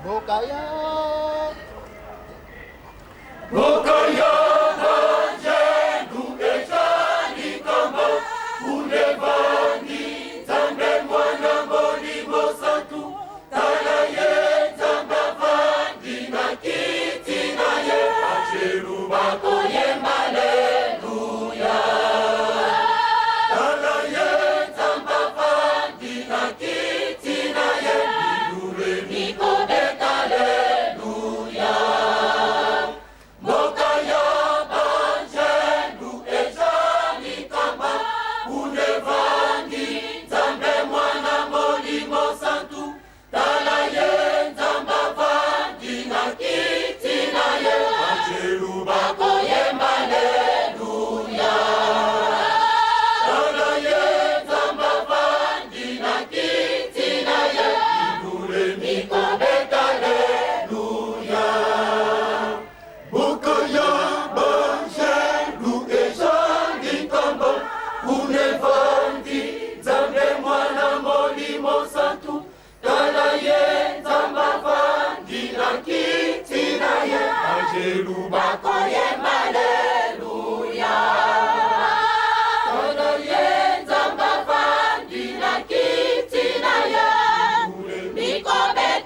Bokaya. Bokaya banjengu ejani kamba unevani zambe mwana molimo santu tala ye zamba vandi na kiti na ye acheru bako ye haleluya tala ye zamba vandi na kiti na ye nidure niko haleluya Bokaya banjengu ejani kamba unevani zambe mwana molimo santu tala ye zamba vandi na kiti na ye acheru bako ye haleluya tala ye zamba vandi na kiti na ye nidure niko haleluya Bokaya banjengu ejani kamba unevandi zambe mwana molimo santu tala ye zamba vandi na kiti na ye acheru bako ye haleluya tala ye zamba vandi na kiti na ye niko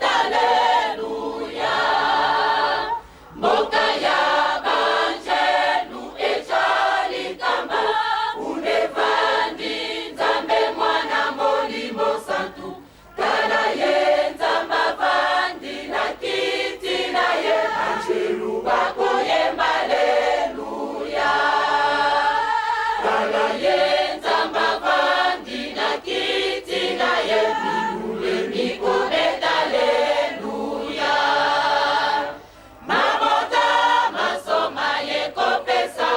haleluya Bokaya banjengu ejali kamba unevandi zambe mwana molimo santu tala ye zamba vandi na kiti na ye acheru bako ye haleluya tala ye zamba vandi na kiti na ye nidure niko haleluya Mabota masoma yeko pesa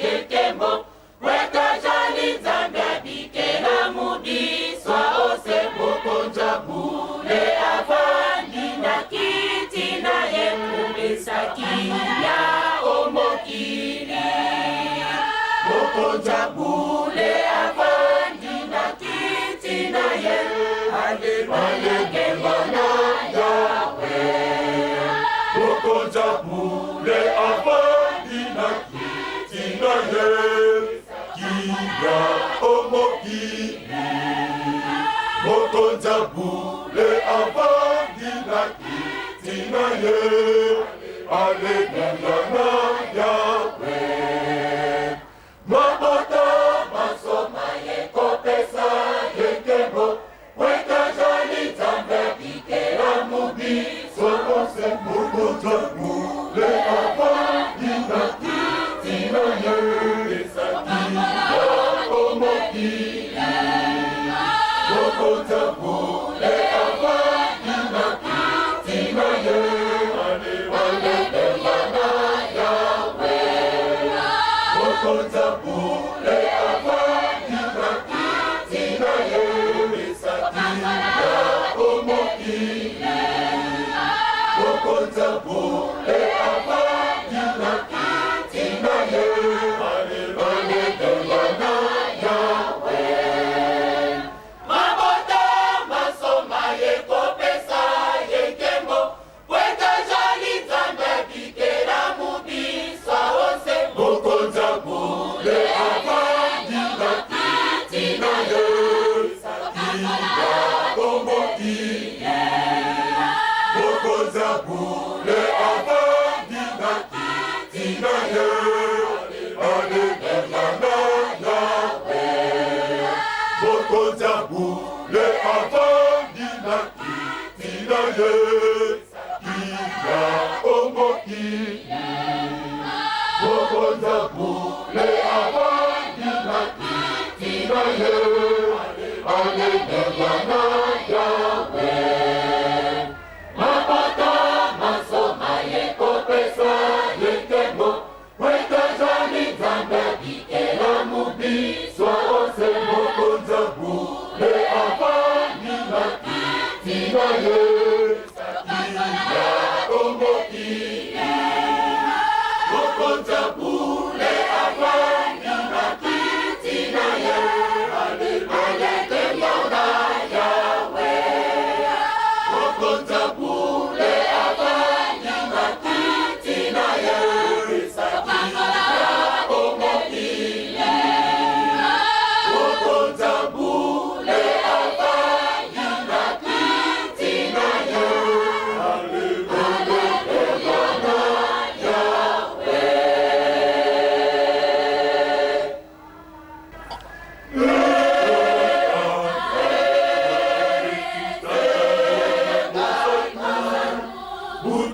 yekembo weka jali zambe bikela mudiswa ose bokonja bule avandi na kiti na ye kumesaki ya omokili bokonja bule avandi na kiti na ye haleluya kembona Yahweh Bokonja bule avandi na kiti na ye Kira omokili Bokonja bule avandi na kiti na ye Haleluya na Yahweh Mabota masoma yeko pesa yekembo weka jali zambe bikela mubi Sokonse bokonja bule avandi na kiti na ye Sakia omokili Bokonja bule avandi na kiti na ye Haleluya na Yahweh Bokonja bule avandi na kiti na ye Sakia omokili Bokonja bule avandi na kiti na ye Haleluya na Yahweh Mabota masoma yeko pesa yekembo weka jali zambe bikela mubisa ose Bokonja bule avandi na kiti na ye Sakia omokili Bokonja bule avandi na kiti na ye Haleluya na Yahweh Bokonja bule avandi na kiti na ye Sakia omokili Bokonja bule avandi na kiti na ye Haleluya na Yahweh Mabota masoma yeko pesa yekembo weka jali zambe bikela mubiswa ose Bokonja bule avandi na kiti na ye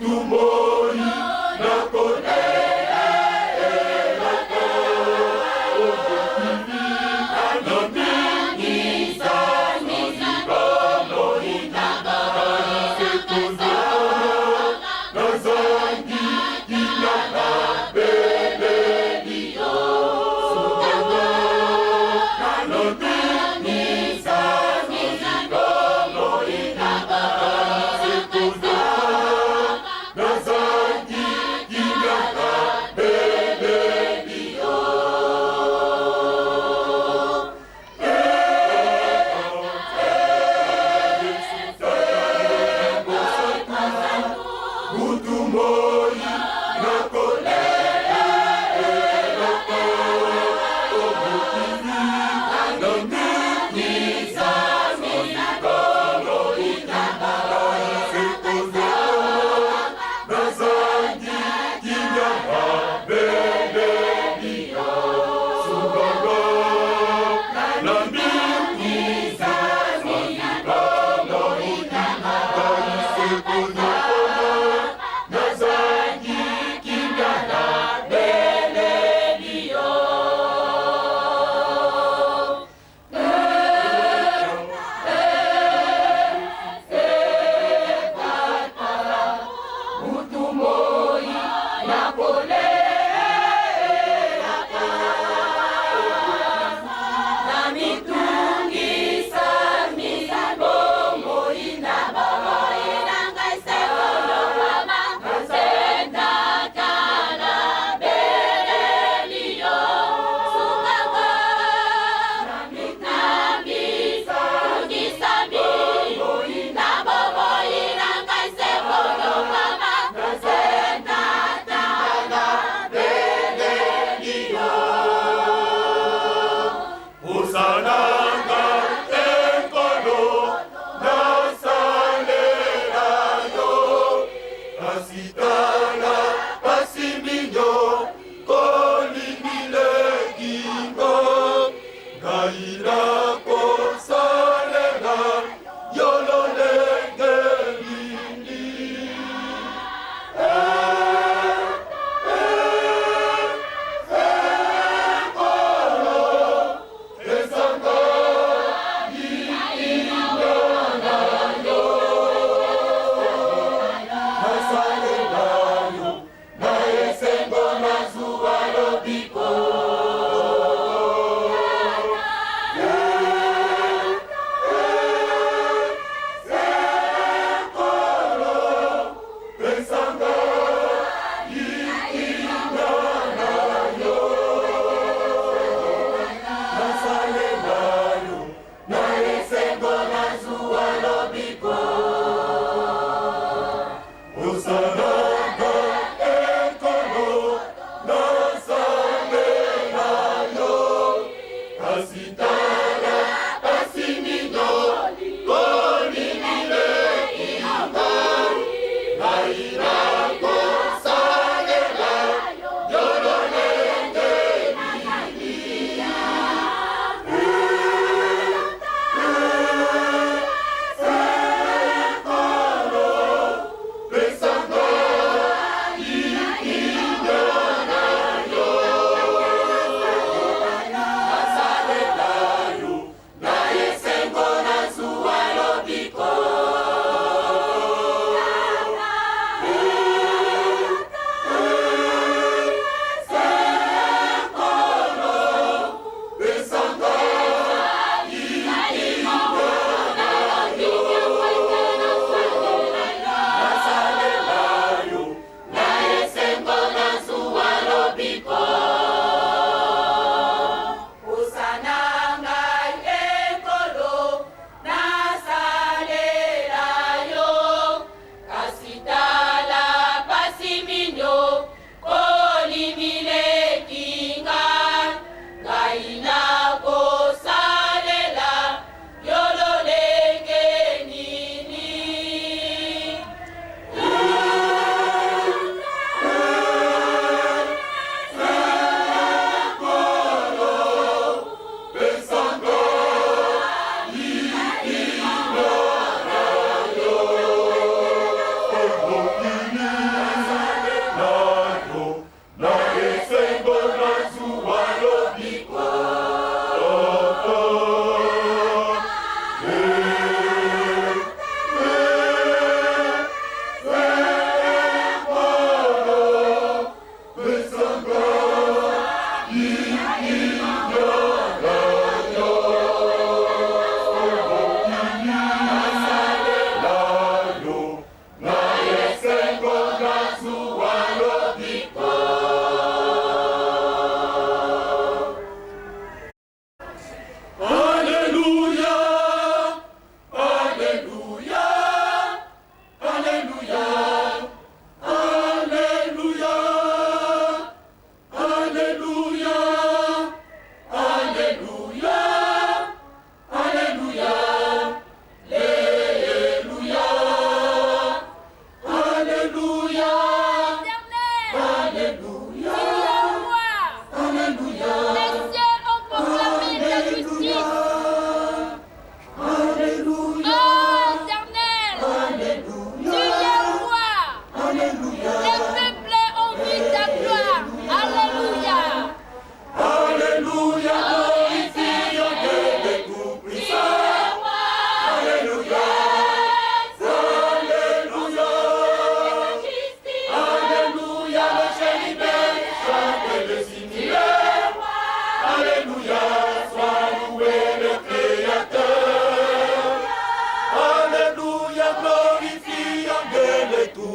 Mutumoi nakone Silent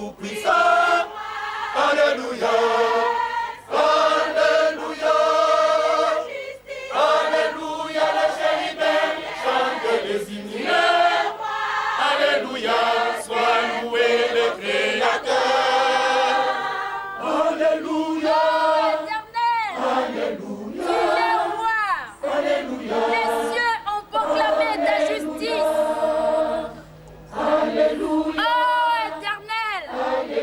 Tout-Puissant. Alléluia. Alléluia. Alléluia, les chérubins chantent les hymnes. Alléluia, sois loué le Créateur. Alléluia. Alléluia. Tu es roi. Alléluia. Les cieux ont proclamé ta justice. Alléluia. Oh, Éternel.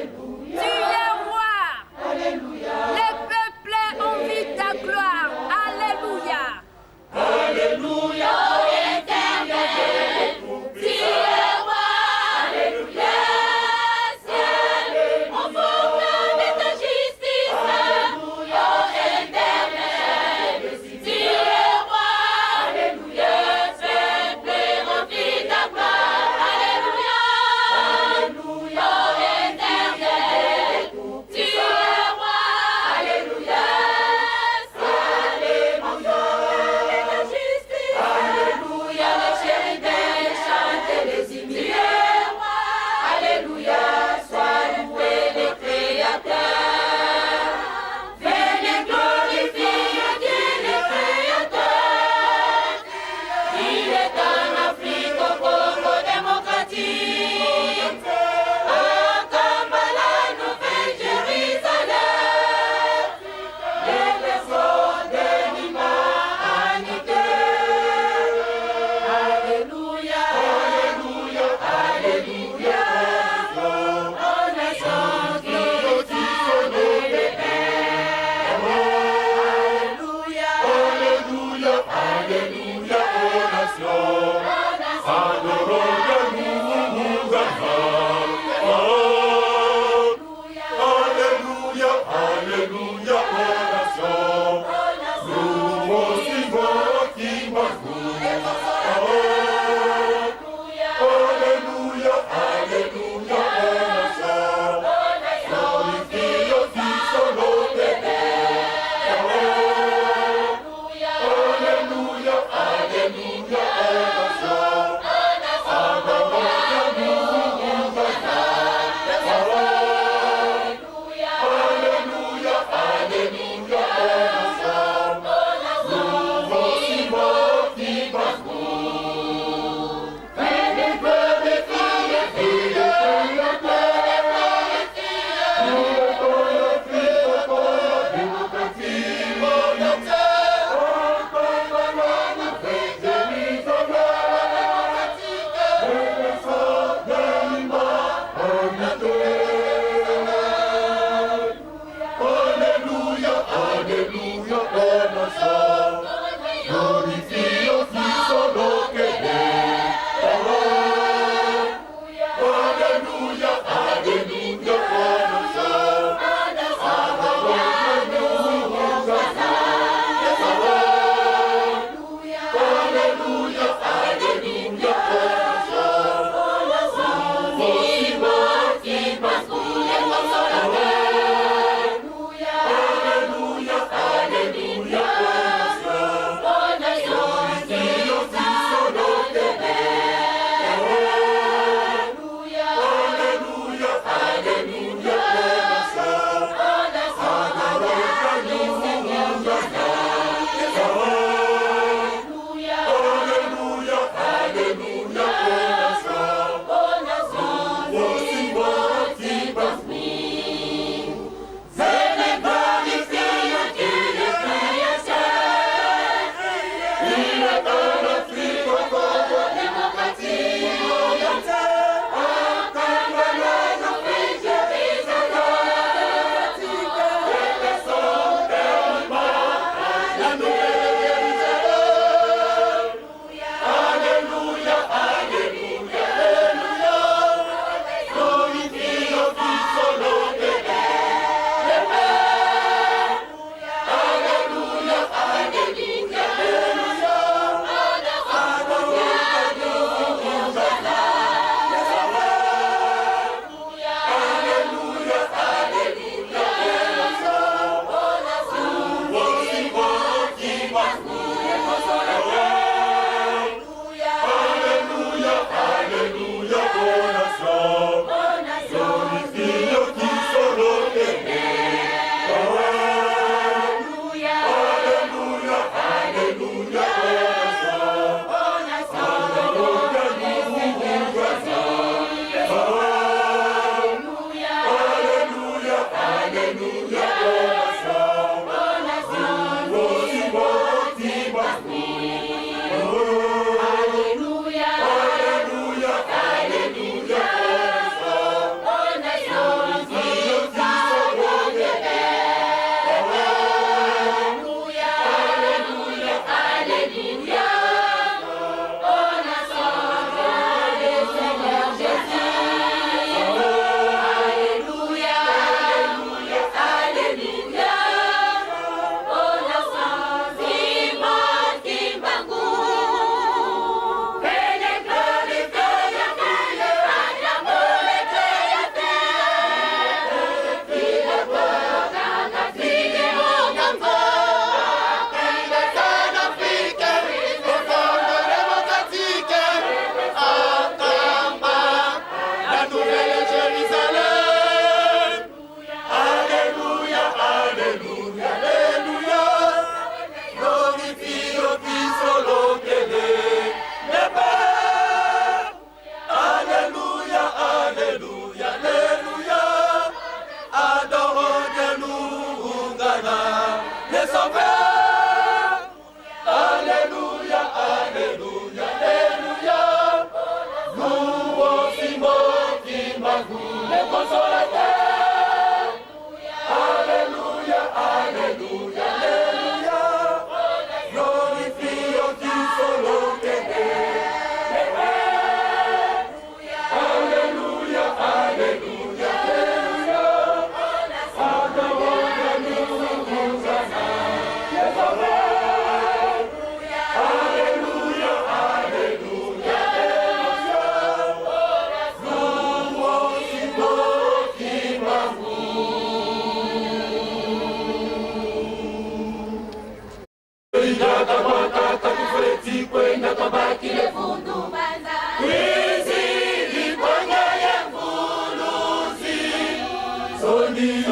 Soni,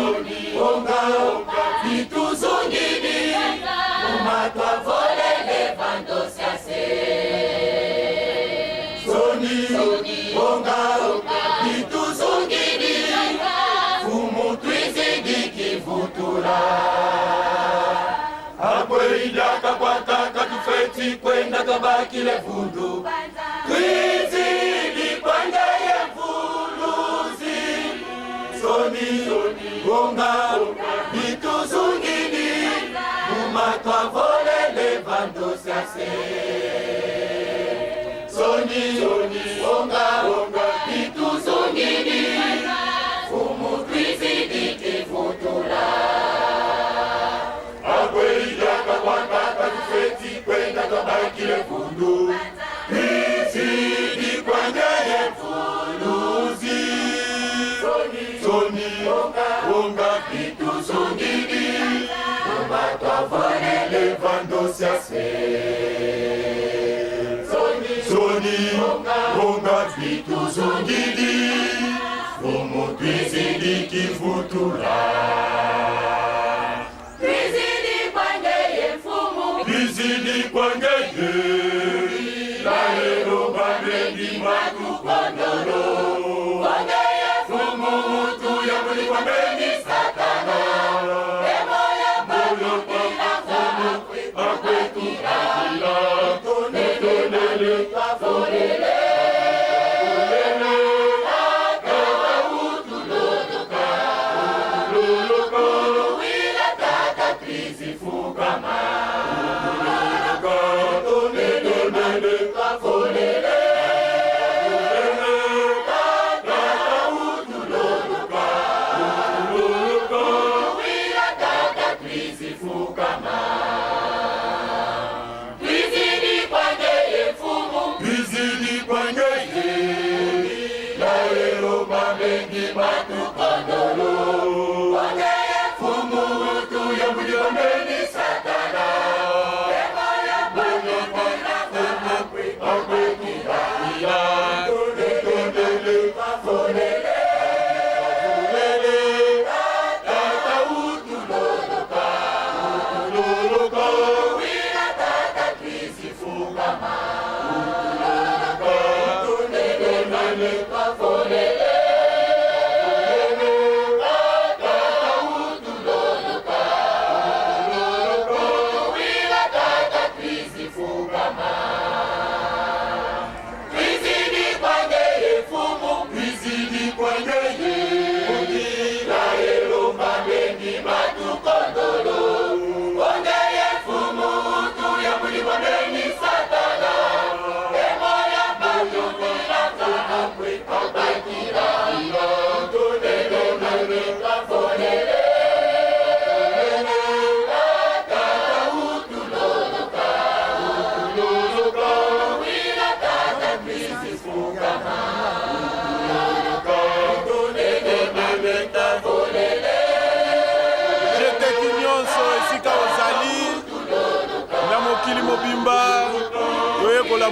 onga, vitu zungini, umatwa vole levando siase. Soni, onga, vitu zungini, fumu twizidi kivutura. Akwe idaka kwa taka tufeti kwenda kabaki levundu. Twizidi kwenda ye mvuluzi. Soni, onga, vitu zungini, umatwa vole levando siase. Soni, onga, vitu zungini, fumu twizidi kivutura. Agwe idaka kwa taka tufeti kwenda kabaki lefundu. Twizidi kwenda ye mvuluzi. Soni, onga, vitu zungini, umatwa vole levando siase. Soni, onga, vitu zungini, fumu twizidi kivutura. Twizidi kwangeye fumu, twizidi kwangeye, laero bandengi matukondolo. Kwangeye fumu, mutu ya muli kwambeni satana. Emo ya mulu kila fumu, akwetu kakila, tonele kaforele.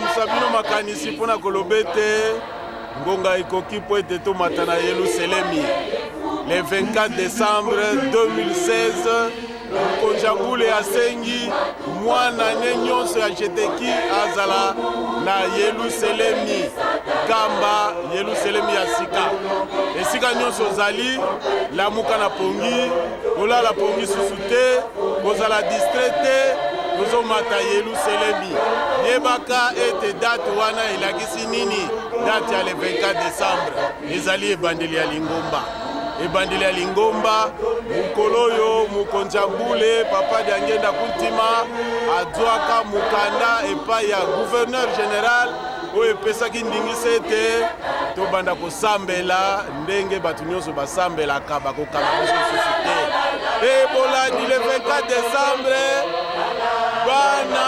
Musabino makanisi pona kolobete ngonga ikoki po ete tomata na Yelusalemi le 24 décembre 2016 Konjambule asengi mwana nyonso ya jeteki azala na Yelusalemi kamba Yelusalemi ya sika esika nyonso zali lamuka na pongi olala pongi susute kozala distraite Kozo mata Yelusalemi yebaka ete date wana elakisi nini date ya le 24 décembre ezali ebandeli ya Lingomba ebandeli ya Lingomba mukoloyo mukonjambule papa Diangenda Kuntima adwaka mukanda epai ya gouverneur général oyo epesaki ndingisa ete tobanda kosambela ndenge bato nyonso basambelaka bakokanga biso susu te ebolandi le 24 décembre bana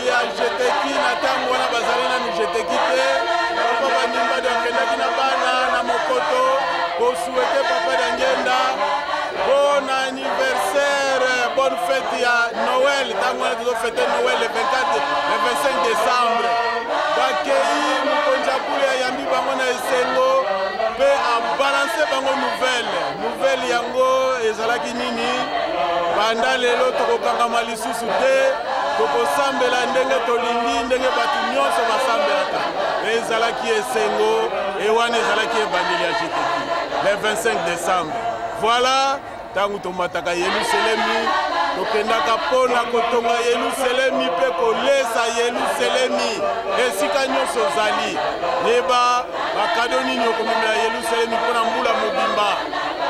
ya jeteki na ntango wana bazali nanu jeteki te papa bandimba bakendaki na bana na mokoto kosuete papa Diangenda bon anniversaire bonne fête ya Noël ntango wana tozofete Noël le 25 décembre bakei mokonjambule ayambi bango na esengo mpe abalanse bango nouvelle ezalaki nini banda lelo tokokangama lisusu te tokosambela ndenge tolingi ndenge bato nyonso basambelaka ezalaki esengo ewana ezalaki ebandeli ya JTT le 25 décembre voilà ntango tomataka Yelusalemi tokendaka mpona kotonga Yelusalemi mpe kolesa Yelusalemi esika nyonso ozali yeba bakado nini okomemela Yelusalemi mpona mbula mobimba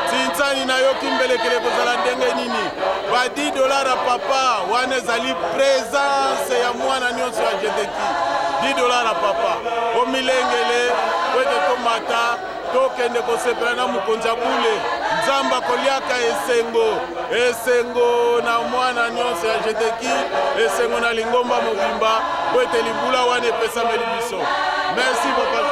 tintsani nayoki mbelekele kozala ndenge nini ba $10 papa wana ezali présence ya mwana nyonso ya JTT $10 papa omilengele kwete tomata tokende kosepela na mokonzi ya bule nzambe akoliaka esengo na mwana nyonso ya JTT esengo na lingomba mobimba po ete libula wana epesameli biso merci papa